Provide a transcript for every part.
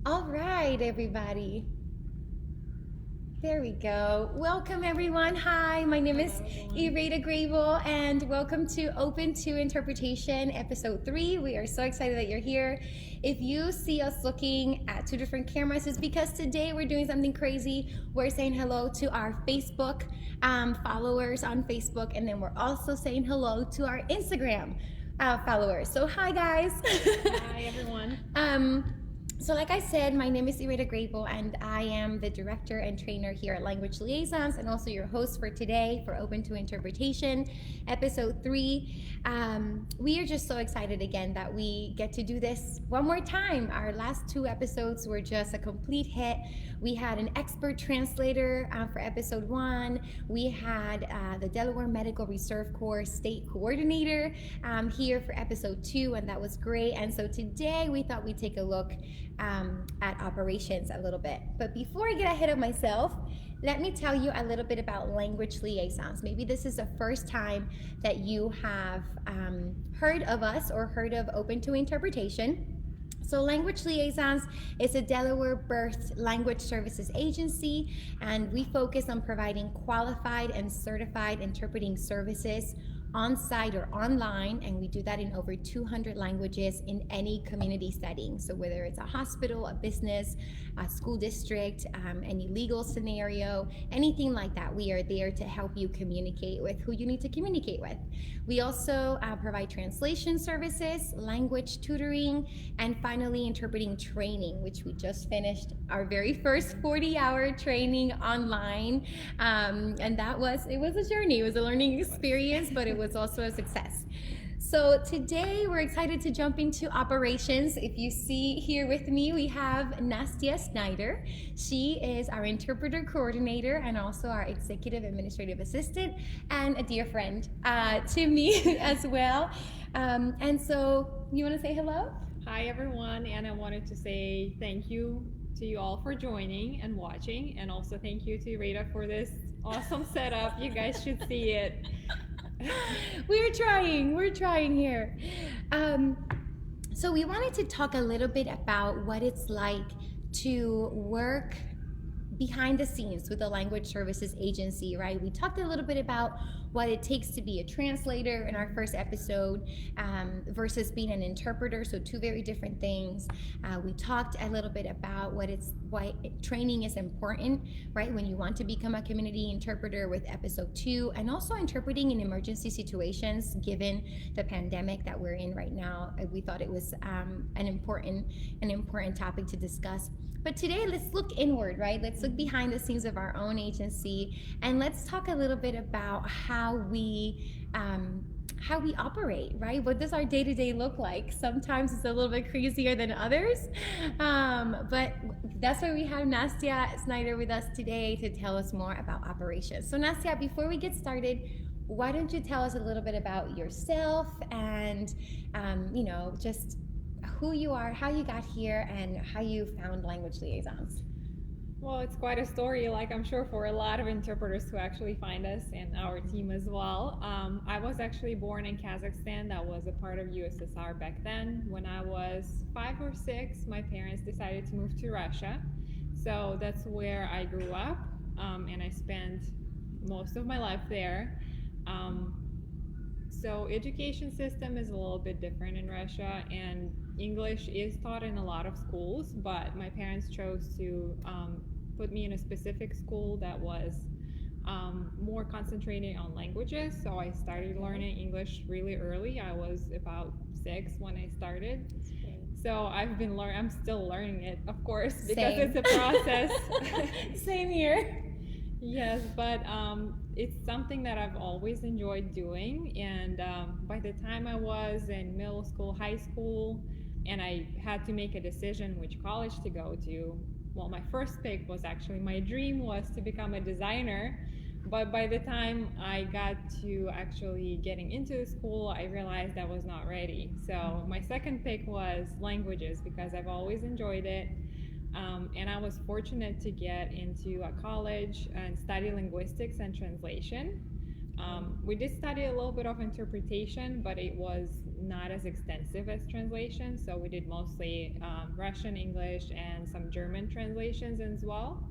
All right, everybody. There we go. Welcome, everyone. Hi, my name is Hello, everyone. Ireda Grable, and welcome to Open to Interpretation, Episode 3. We are so excited that you're here. If you see us looking at two different cameras, it's because today we're doing something crazy. We're saying hello to our Facebook followers on Facebook, and then we're also saying hello to our Instagram followers. So, hi, guys. Hi, everyone. um, so, like I said, my name is Ireda Grable, and I am the director and trainer here at Language Liaisons, and also your host for today for Open to Interpretation, episode 3. We are just so excited again that we get to do this one more time. Our last two episodes were just a complete hit. We had an expert translator for episode 1. We had the Delaware Medical Reserve Corps state coordinator here for episode 2, and that was great. And so today we thought we'd take a look at operations a little bit. But before I get ahead of myself, let me tell you a little bit about language liaisons. Maybe this is the first time that you have heard of us or heard of Open to Interpretation. So, Language Liaisons is a Delaware birthed language services agency, and we focus on providing qualified and certified interpreting services on site or online, and we do that in over 200 languages in any community setting. So, whether it's a hospital, a business, a school district, any legal scenario, anything like that, we are there to help you communicate with who you need to communicate with. We also provide translation services, language tutoring, and finally interpreting training, which we just finished our very first 40-hour training online. And it was a journey. It was a learning experience, but it was also a success. So today we're excited to jump into operations. If you see here with me, we have Nastia Snyder. She is our interpreter coordinator and also our executive administrative assistant and a dear friend to me as well. And so you want to say hello? Hi, everyone. And I wanted to say thank you to you all for joining and watching. And also thank you to Rita for this awesome setup. You guys should see it. We're trying here. So we wanted to talk a little bit about what it's like to work behind the scenes with the language services agency, right? We talked a little bit about what it takes to be a translator in our first episode versus being an interpreter, so two very different things. We talked a little bit about why training is important, right? When you want to become a community interpreter with episode 2, and also interpreting in emergency situations given the pandemic that we're in right now. We thought it was an important topic to discuss. But today, let's look inward, right? Let's look behind the scenes of our own agency, and let's talk a little bit about how we operate, right? What does our day-to-day look like? Sometimes it's a little bit crazier than others, but that's why we have Nastia Snyder with us today to tell us more about operations. So Nastia, before we get started, why don't you tell us a little bit about yourself and, just who you are, how you got here, and how you found Language Liaisons. Well, it's quite a story, like I'm sure for a lot of interpreters who actually find us and our team as well. I was actually born in Kazakhstan. That was a part of USSR back then. When I was 5 or 6, my parents decided to move to Russia. So that's where I grew up, and I spent most of my life there. So education system is a little bit different in Russia, and English is taught in a lot of schools, but my parents chose to put me in a specific school that was more concentrated on languages. So I started learning English really early. I was about 6 when I started. So I'm still learning it, of course, because Same. it's a process. Same here. Yes, but it's something that I've always enjoyed doing. And by the time I was in middle school, high school, and I had to make a decision which college to go to, well, my first pick was actually, my dream was to become a designer. But by the time I got to actually getting into the school, I realized I was not ready. So my second pick was languages because I've always enjoyed it. And I was fortunate to get into a college and study linguistics and translation. We did study a little bit of interpretation, but it was not as extensive as translation. So we did mostly Russian, English, and some German translations as well.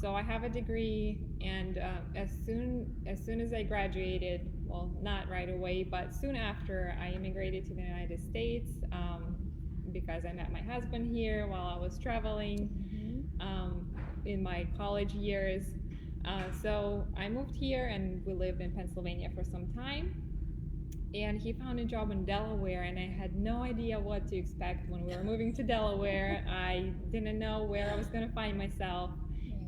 So I have a degree, and as soon as I graduated, well, not right away, but soon after, I immigrated to the United States because I met my husband here while I was traveling in my college years. So I moved here, and we lived in Pennsylvania for some time. And he found a job in Delaware, and I had no idea what to expect when we were moving to Delaware. I didn't know where I was going to find myself.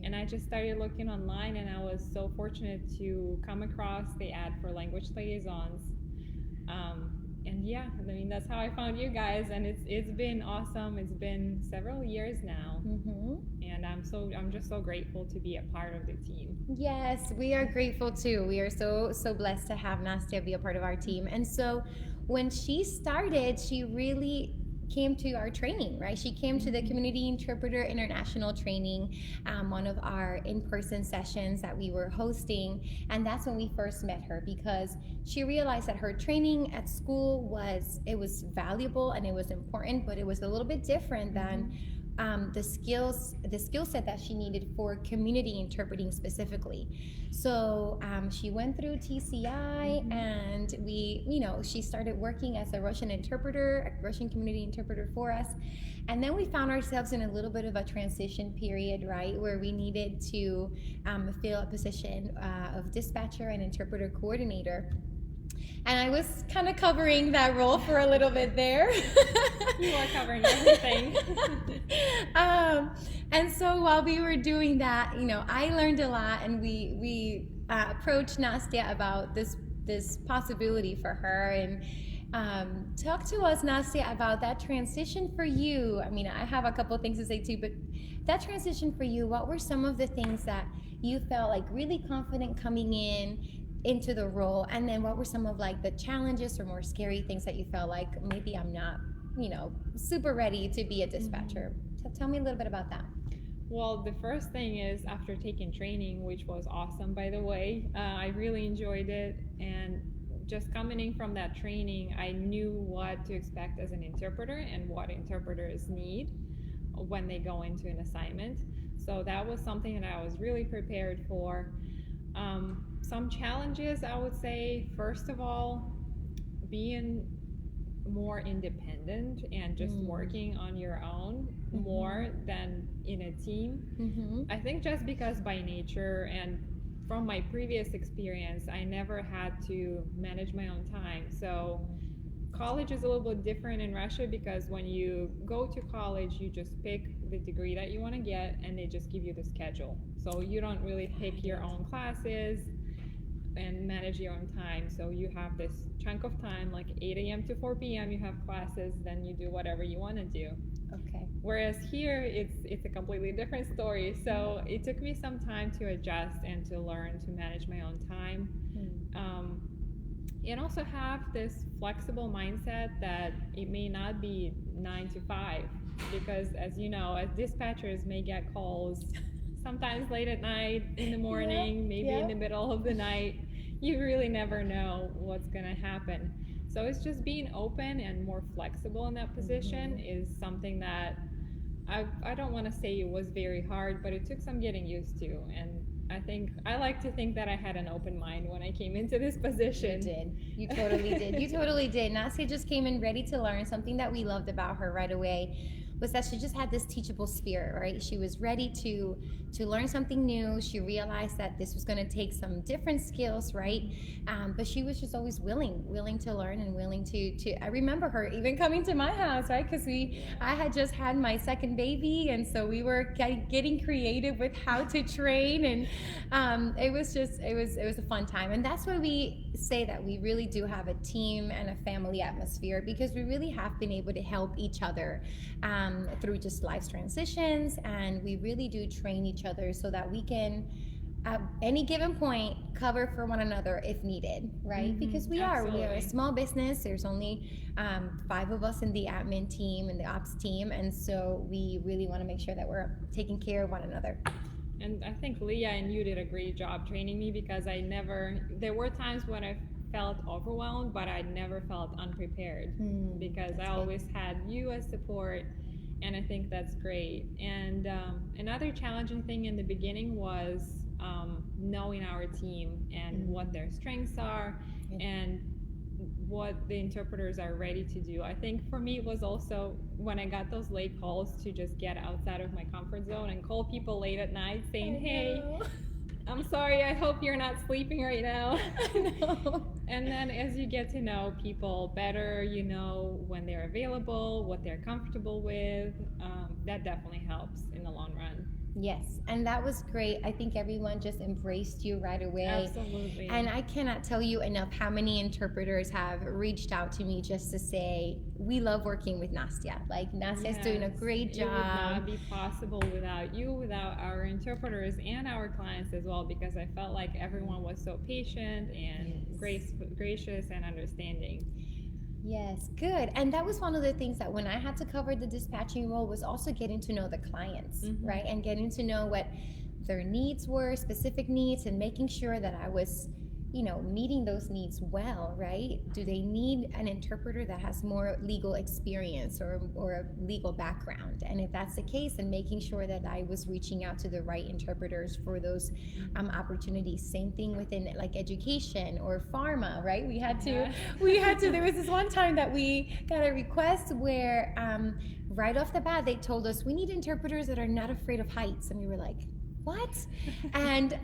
And I just started looking online, and I was so fortunate to come across the ad for language liaisons. And yeah, I mean, that's how I found you guys, and it's been awesome. It's been several years now, and I'm just so grateful to be a part of the team. Yes, we are grateful too. We are so blessed to have Nastia be a part of our team. And so when she started, she really came to our training, right? She came to the Community Interpreter International training, one of our in-person sessions that we were hosting, and that's when we first met her, because she realized that her training at school was valuable and it was important, but it was a little bit different than the skill set that she needed for community interpreting specifically. So she went through TCI, and she started working as a Russian interpreter, a Russian community interpreter for us. And then we found ourselves in a little bit of a transition period, right, where we needed to fill a position of dispatcher and interpreter coordinator. And I was kind of covering that role for a little bit there. You are covering everything. And so while we were doing that, I learned a lot, and we approached Nastia about this possibility for her. And talk to us, Nastia, about that transition for you. I mean, I have a couple of things to say too, but that transition for you, what were some of the things that you felt like really confident coming into the role, and then what were some of like the challenges or more scary things that you felt like maybe I'm not super ready to be a dispatcher? Tell me a little bit about that. Well, the first thing is, after taking training, which was awesome, by the way, I really enjoyed it. And just coming in from that training, I knew what to expect as an interpreter and what interpreters need when they go into an assignment. So that was something that I was really prepared for. Some challenges, I would say, first of all, being more independent and just working on your own more than in a team. I think just because by nature and from my previous experience, I never had to manage my own time. So college is a little bit different in Russia, because when you go to college, you just pick the degree that you want to get, and they just give you the schedule. So you don't really pick your own classes and manage your own time. So you have this chunk of time, like 8 a.m. to 4 p.m. you have classes, then you do whatever you want to do. Okay. Whereas here, it's a completely different story. So it took me some time to adjust and to learn to manage my own time. And also have this flexible mindset that it may not be 9 to 5, because as you know, as dispatchers may get calls sometimes late at night, in the morning, maybe in the middle of the night. You really never know what's going to happen. So it's just being open and more flexible in that position is something that I don't want to say it was very hard, but it took some getting used to. And I like to think that I had an open mind when I came into this position. You did. You totally did. You totally did. Nastia just came in ready to learn. Something that we loved about her right away was that she just had this teachable spirit, right? She was ready to learn something new. She realized that this was going to take some different skills, right? But she was just always willing to learn and willing to. I remember her even coming to my house, right? Because I had just had my second baby, and so we were getting creative with how to train, and it was a fun time. And that's why we say that we really do have a team and a family atmosphere, because we really have been able to help each other through just life's transitions, and we really do train each other so that we can at any given point cover for one another if needed, right? Because we are a small business. There's only 5 of us in the admin team and the ops team, and so we really want to make sure that we're taking care of one another. And I think Leah and you did a great job training me, because there were times when I felt overwhelmed, but I never felt unprepared, because I That's good. always had you as support. And I think that's great. And another challenging thing in the beginning was knowing our team and what their strengths are, and what the interpreters are ready to do. I think for me it was also when I got those late calls to just get outside of my comfort zone and call people late at night saying, "Hey, I'm sorry, I hope you're not sleeping right now." I know. And then as you get to know people better, you know when they're available, what they're comfortable with. That definitely helps in the long run. Yes, and that was great. I think everyone just embraced you right away. Absolutely. And I cannot tell you enough how many interpreters have reached out to me just to say, we love working with Nastia. Like, Nastia's doing a great job. It would not be possible without you, without our interpreters and our clients as well, because I felt like everyone was so patient and gracious and understanding. Yes, good. And that was one of the things that when I had to cover the dispatching role was also getting to know the clients, right? And getting to know what their needs were, specific needs, and making sure that I was, meeting those needs well, right? Do they need an interpreter that has more legal experience or a legal background? And if that's the case, then making sure that I was reaching out to the right interpreters for those opportunities. Same thing within like education or pharma, right? We had to, there was this one time that we got a request where right off the bat, they told us, we need interpreters that are not afraid of heights. And we were like, what? And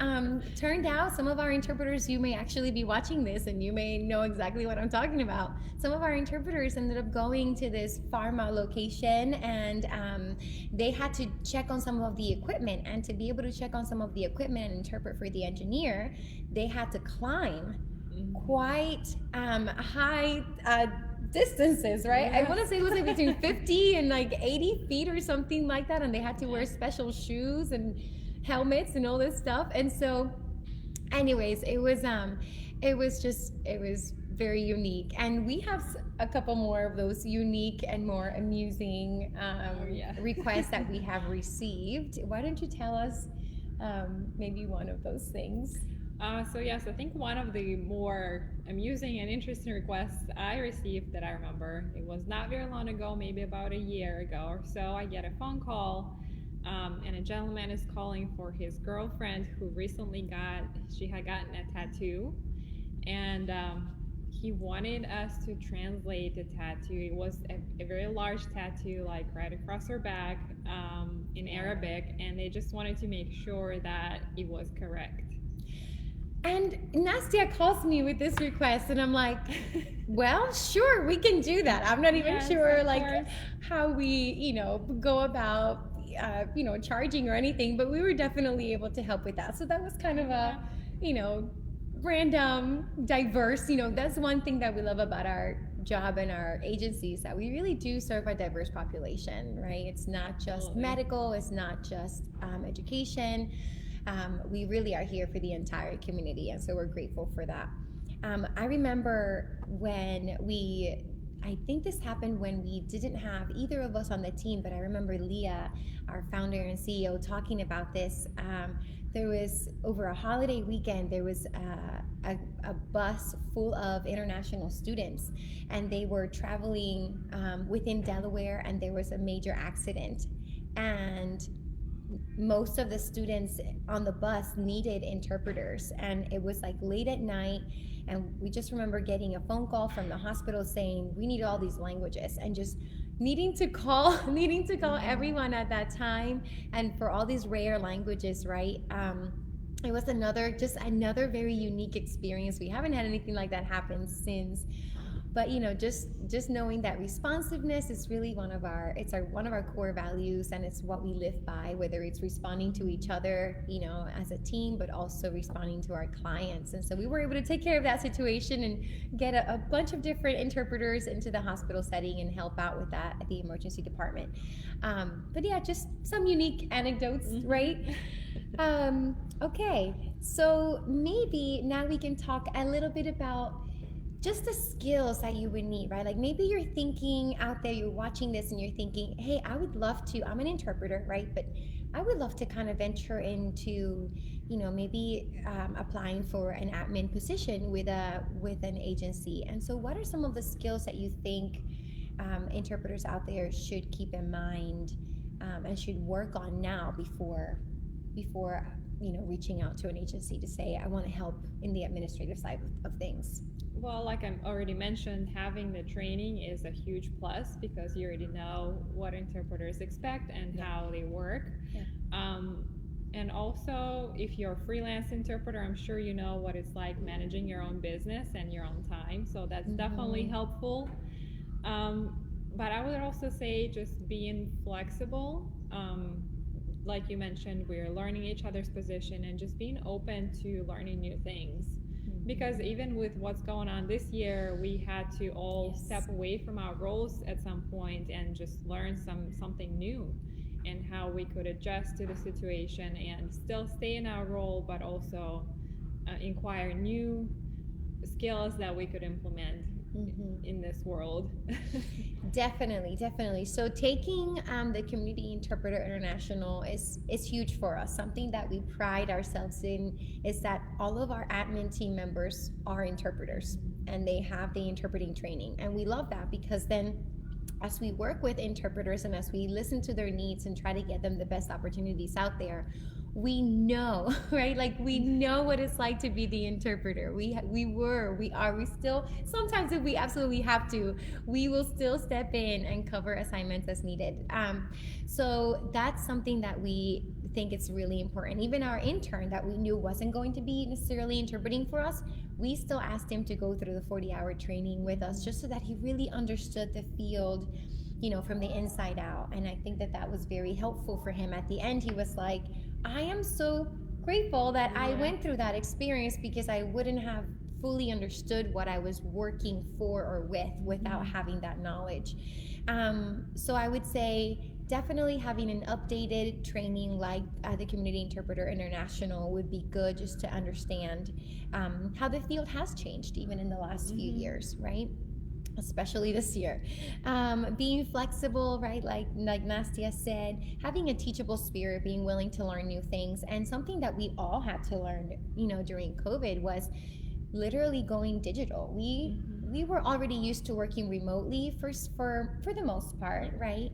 turned out some of our interpreters, you may actually be watching this and you may know exactly what I'm talking about. Some of our interpreters ended up going to this pharma location, and they had to check on some of the equipment. And to be able to check on some of the equipment and interpret for the engineer, they had to climb quite high distances, right? I want to say it was like between 50 and like 80 feet or something like that. And they had to wear special shoes and helmets and all this stuff. And so anyways, it was very unique. And we have a couple more of those unique and more amusing requests that we have received. Why don't you tell us maybe one of those things? So I think one of the more amusing and interesting requests I received that I remember, it was not very long ago, maybe about a year ago or so. I get a phone call, and a gentleman is calling for his girlfriend who recently had gotten a tattoo, and he wanted us to translate the tattoo. It was a very large tattoo, like right across her back, in Arabic, and they just wanted to make sure that it was correct. And Nastia calls me with this request, and I'm like, well, sure, we can do that. I'm not even sure like how we, go about, charging or anything, but we were definitely able to help with that. So that was kind of a, random, diverse, that's one thing that we love about our job and our agencies, that we really do serve a diverse population, right? It's not just medical, it's not just education. We really are here for the entire community, and so we're grateful for that. I remember I think this happened when we didn't have either of us on the team, but I remember Leah, our founder and CEO, talking about this. There was, over a holiday weekend, there was a bus full of international students, and they were traveling within Delaware, and there was a major accident. And most of the students on the bus needed interpreters, and it was like late at night, and we just remember getting a phone call from the hospital saying we need all these languages, and just needing to call everyone at that time, and for all these rare languages, right? It was another very unique experience. We haven't had anything like that happen since. But just knowing that responsiveness is really one of our core values, and it's what we live by, whether it's responding to each other, as a team, but also responding to our clients. And so we were able to take care of that situation and get a bunch of different interpreters into the hospital setting and help out with that at the emergency department. But yeah, just some unique anecdotes, right? Okay, so maybe now we can talk a little bit about just the skills that you would need, right? Like maybe you're thinking out there, you're watching this and you're thinking, hey, I would love to, I'm an interpreter, right? But I would love to kind of venture into, maybe applying for an admin position with an agency. And so, what are some of the skills that you think interpreters out there should keep in mind and should work on now before reaching out to an agency to say I want to help in the administrative side of things? Well, like I already mentioned, having the training is a huge plus because you already know what interpreters expect and Yeah. how they work. Yeah. Um, and also, if you're a freelance interpreter, I'm sure you know what it's like managing your own business and your own time. So that's definitely helpful. Um, but I would also say just being flexible. Like you mentioned, we're learning each other's position and just being open to learning new things. Because even with what's going on this year, we had to all step away from our roles at some point and just learn something new and how we could adjust to the situation and still stay in our role, but also inquire new skills that we could implement in this world. Definitely, definitely. So taking the Community Interpreter International is huge for us. Something that we pride ourselves in is that all of our admin team members are interpreters and they have the interpreting training. And we love that because then as we work with interpreters and as we listen to their needs and try to get them the best opportunities out there, we know, right? Like we know what it's like to be the interpreter. We are, we still, sometimes if we absolutely have to, we will still step in and cover assignments as needed. So that's something that we think it's really important. Even our intern that we knew wasn't going to be necessarily interpreting for us, we still asked him to go through the 40-hour training with us just so that he really understood the field, from the inside out. And I think that that was very helpful for him. At the end, he was like, I am so grateful that I went through that experience because I wouldn't have fully understood what I was working for or with without having that knowledge. So I would say definitely having an updated training like the Community Interpreter International would be good just to understand how the field has changed even in the last few years, right? Especially this year. Being flexible, right? Like Nastia said, having a teachable spirit, being willing to learn new things. And something that we all had to learn, during COVID was literally going digital. We were already used to working remotely for the most part, right?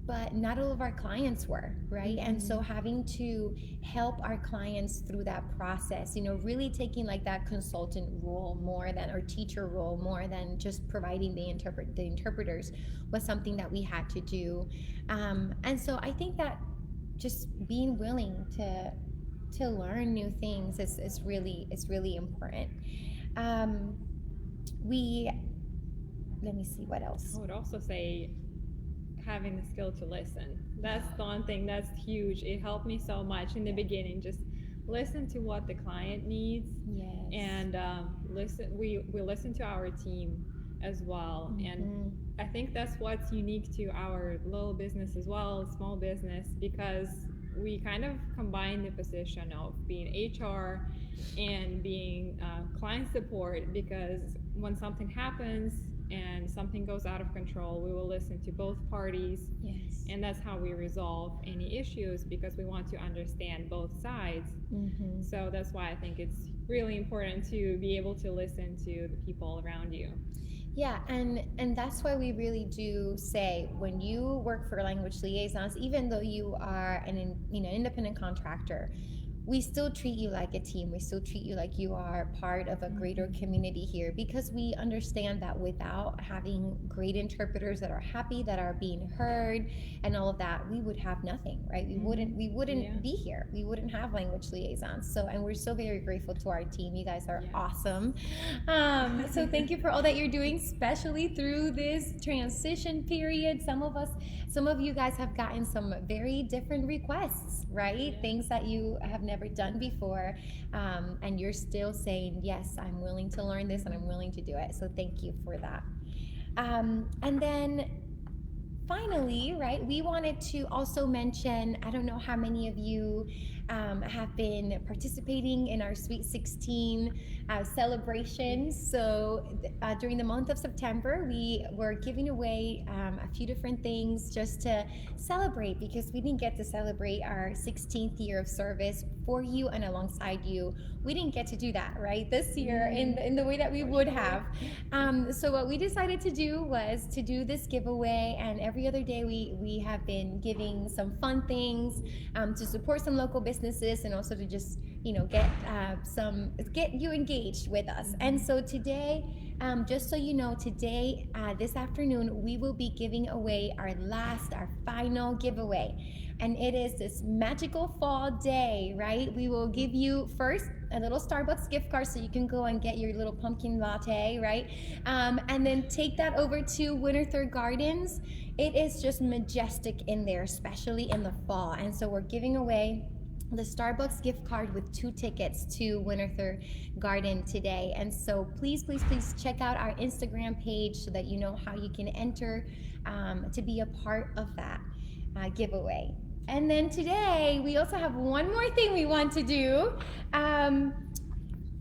But not all of our clients were, right? And so having to help our clients through that process, really taking like that consultant role more than, or teacher role more than just providing the interpreters was something that we had to do. And so I think that just being willing to learn new things is really important. Um, we Let me see what else. I would also say having the skill to listen. That's the one thing that's huge. It helped me so much in the beginning. Just listen to what the client needs. Yes. And listen. We listen to our team as well. And I think that's what's unique to our little business as well, small business, because we kind of combine the position of being HR and being client support, because when something happens and something goes out of control, we will listen to both parties. Yes. And that's how we resolve any issues, because we want to understand both sides. So that's why I think it's really important to be able to listen to the people around you. Yeah, and that's why we really do say when you work for language liaisons, even though you are an independent contractor, we still treat you like a team. We still treat you like you are part of a greater community here, because we understand that without having great interpreters that are happy, that are being heard, and all of that, we would have nothing, right? We wouldn't be here. We wouldn't have language liaisons. So, and we're so very grateful to our team. You guys are awesome. So thank you for all that you're doing, especially through this transition period. Some of you guys have gotten some very different requests, right? Things that you have never done before, and you're still saying, yes, I'm willing to learn this and I'm willing to do it. So thank you for that. And then finally, right, we wanted to also mention, I don't know how many of you have been participating in our Sweet 16 celebrations. So during the month of September, we were giving away a few different things just to celebrate, because we didn't get to celebrate our 16th year of service for you and alongside you. We didn't get to do that right this year in the way that we would have. So what we decided to do was to do this giveaway, and every other day we have been giving some fun things to support some local businesses, and also to just get you engaged with us. And so today, just so you know, today, this afternoon, we will be giving away our final giveaway. And it is this magical fall day, right? We will give you first a little Starbucks gift card so you can go and get your little pumpkin latte, right? And then take that over to Winter Third Gardens. It is just majestic in there, especially in the fall. And so we're giving away the Starbucks gift card with 2 tickets to Winter Third Garden today. And so please check out our Instagram page so that you know how you can enter to be a part of that giveaway. And then today we also have one more thing we want to do.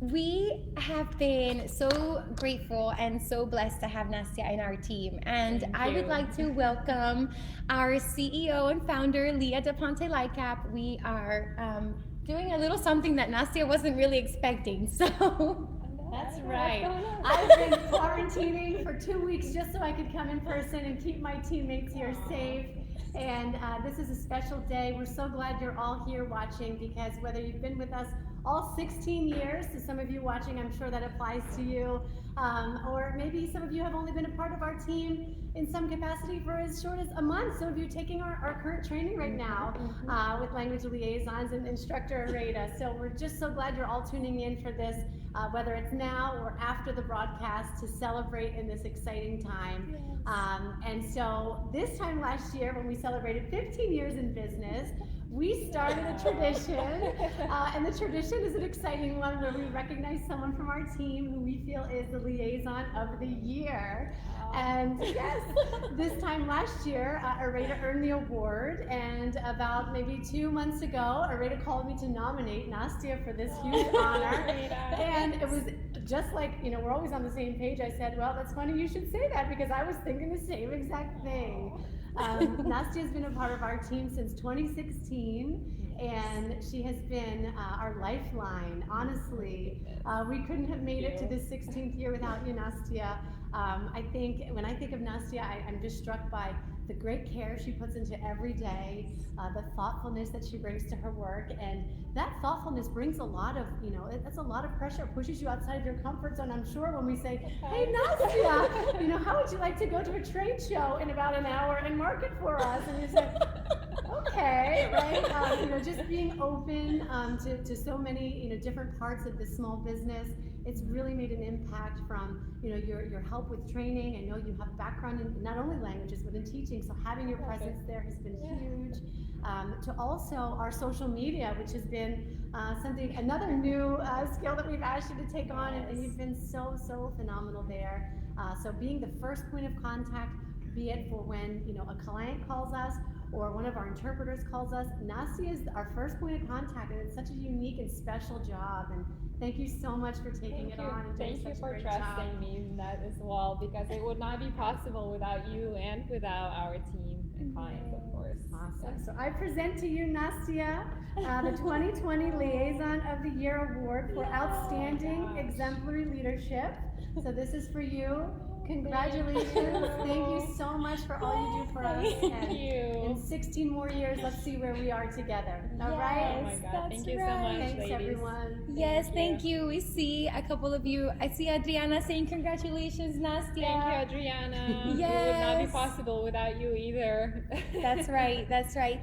We have been so grateful and so blessed to have Nastia in our team. And I would like to welcome our CEO and founder, Leah DePonte Lightcap. We are doing a little something that Nastia wasn't really expecting. So that's right. I've been quarantining for 2 weeks just so I could come in person and keep my teammates here safe. And this is a special day. We're so glad you're all here watching, because whether you've been with us all 16 years, to some of you watching, I'm sure that applies to you, or maybe some of you have only been a part of our team in some capacity for as short as a month. Some of you are taking our current training right now with language liaisons and instructor Areta. So we're just so glad you're all tuning in for this, whether it's now or after the broadcast, to celebrate in this exciting time. And so this time last year, when we celebrated 15 years in business, we started a tradition, and the tradition is an exciting one where we recognize someone from our team who we feel is the liaison of the year. And yes, this time last year, Areta earned the award, and about maybe 2 months ago, Areta called me to nominate Nastia for this huge honor. And it was just like, we're always on the same page. I said, well, that's funny you should say that, because I was thinking the same exact thing. Nastia has been a part of our team since 2016, and she has been our lifeline. Honestly, we couldn't have made it to this 16th year without you, Nastia. I think when I think of Nastia, I'm just struck by the great care she puts into every day, the thoughtfulness that she brings to her work, and that thoughtfulness brings a lot of, that's a lot of pressure, pushes you outside of your comfort zone. I'm sure when we say, hey Nastia, how would you like to go to a trade show in about an hour and market for us? And you say, okay, right? Just being open to so many, different parts of this small business. It's really made an impact from, your help with training. I know you have a background in not only languages, but in teaching, so having your presence there has been huge. To also our social media, which has been another new skill that we've asked you to take on, and you've been so phenomenal there. So being the first point of contact, be it for when, a client calls us, or one of our interpreters calls us, Nastia is our first point of contact, and it's such a unique and special job. And thank you so much for taking it on and doing such a great job. Thank you for trusting me in that as well, because it would not be possible without you and without our team and clients, of course. Awesome. So I present to you, Nastia, the 2020 Liaison of the Year Award for Outstanding Exemplary Leadership. So this is for you. Congratulations. Thank you so much for all you do for us. Thank you. In 16 more years, let's see where we are together. All right? Oh my God. Thank you so much, Thanks, ladies. everyone. Yes, thank you. We see a couple of you. I see Adriana saying congratulations, Nastia. Thank you, Adriana. Yes. It would not be possible without you either. That's right.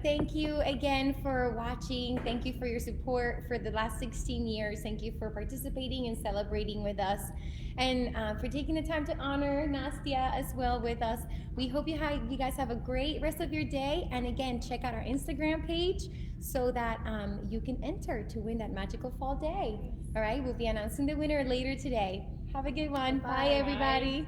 Thank you again for watching. Thank you for your support for the last 16 years. Thank you for participating and celebrating with us, and for taking the time to honor Nastia as well with us. We hope you guys have a great rest of your day. And again, check out our Instagram page so that you can enter to win that magical fall day. All right, we'll be announcing the winner later today. Have a good one. Bye everybody.